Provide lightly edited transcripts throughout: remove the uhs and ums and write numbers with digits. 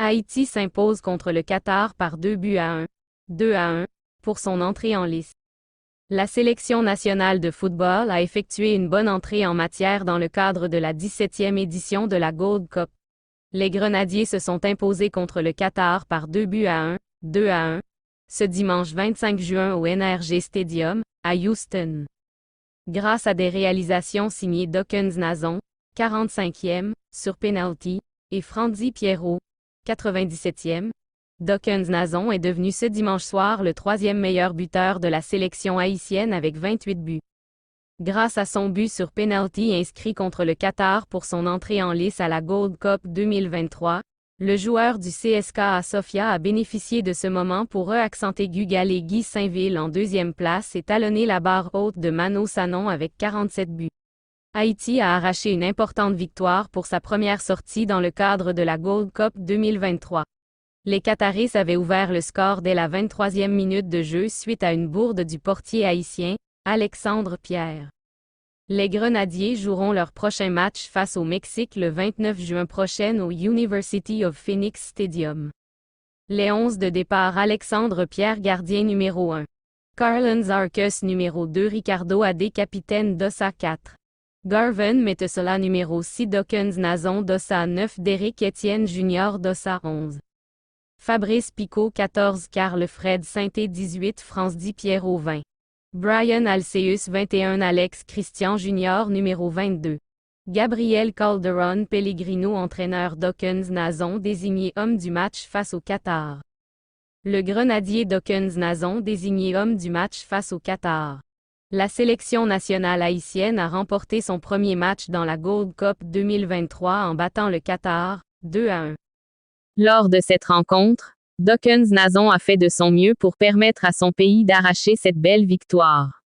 Haïti s'impose contre le Qatar par 2-1, 2-1, pour son entrée en lice. La sélection nationale de football a effectué une bonne entrée en matière dans le cadre de la 17e édition de la Gold Cup. Les Grenadiers se sont imposés contre le Qatar par 2-1, 2-1, ce dimanche 25 juin au NRG Stadium, à Houston. Grâce à des réalisations signées Dawkins Nazon, 45e, sur penalty, et Frandy Pierrot, 97e, Dawkins Nazon est devenu ce dimanche soir le troisième meilleur buteur de la sélection haïtienne avec 28 buts. Grâce à son but sur penalty inscrit contre le Qatar pour son entrée en lice à la Gold Cup 2023, le joueur du CSKA Sofia a bénéficié de ce moment pour re-accenter Gugalé Guy Saint-Ville en deuxième place et talonner la barre haute de Mano Sanon avec 47 buts. Haïti a arraché une importante victoire pour sa première sortie dans le cadre de la Gold Cup 2023. Les Qataris avaient ouvert le score dès la 23e minute de jeu suite à une bourde du portier haïtien, Alexandre Pierre. Les Grenadiers joueront leur prochain match face au Mexique le 29 juin prochain au University of Phoenix Stadium. Les 11 de départ: Alexandre Pierre, gardien numéro 1. Carlin Zarcus numéro 2, Ricardo Adé, capitaine d'Ossa 4. Garvin Metessola numéro 6, Dawkins Nazon d'Ossa 9, Derek Etienne Jr. d'Ossa 11. Fabrice Picot 14, Carl Fred Sainté 18, Frandy Pierrot 20. Brian Alceus 21, Alex Christian Jr. numéro 22. Gabriel Calderon Pellegrino, entraîneur Dawkins Nazon, désigné homme du match face au Qatar. Le Grenadier Dawkins Nazon désigné homme du match face au Qatar. La sélection nationale haïtienne a remporté son premier match dans la Gold Cup 2023 en battant le Qatar, 2-1. Lors de cette rencontre, Dawkins Nazon a fait de son mieux pour permettre à son pays d'arracher cette belle victoire.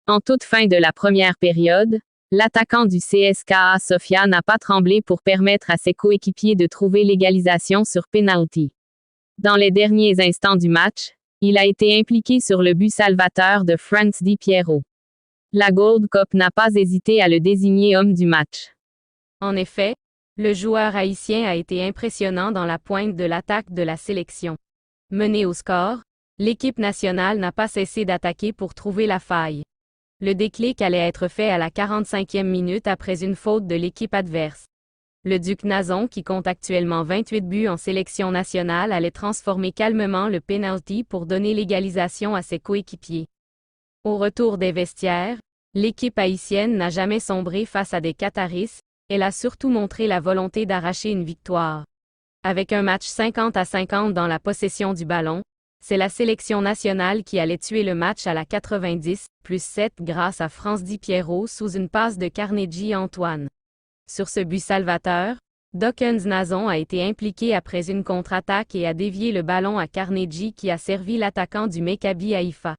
En toute fin de la première période, l'attaquant du CSKA Sofia n'a pas tremblé pour permettre à ses coéquipiers de trouver l'égalisation sur penalty. Dans les derniers instants du match, il a été impliqué sur le but salvateur de Frandy Pierrot. La Gold Cup n'a pas hésité à le désigner homme du match. En effet, le joueur haïtien a été impressionnant dans la pointe de l'attaque de la sélection. Menée au score, l'équipe nationale n'a pas cessé d'attaquer pour trouver la faille. Le déclic allait être fait à la 45e minute après une faute de l'équipe adverse. Le Duc Nazon, qui compte actuellement 28 buts en sélection nationale, allait transformer calmement le penalty pour donner l'égalisation à ses coéquipiers. Au retour des vestiaires, l'équipe haïtienne n'a jamais sombré face à des Qataris, elle a surtout montré la volonté d'arracher une victoire. Avec un match 50-50 dans la possession du ballon, c'est la sélection nationale qui allait tuer le match à la 90+7 grâce à Frandy Pierrot sous une passe de Carnegie Antoine. Sur ce but salvateur, Dawkins Nazon a été impliqué après une contre-attaque et a dévié le ballon à Carnegie qui a servi l'attaquant du Maccabi Haïfa.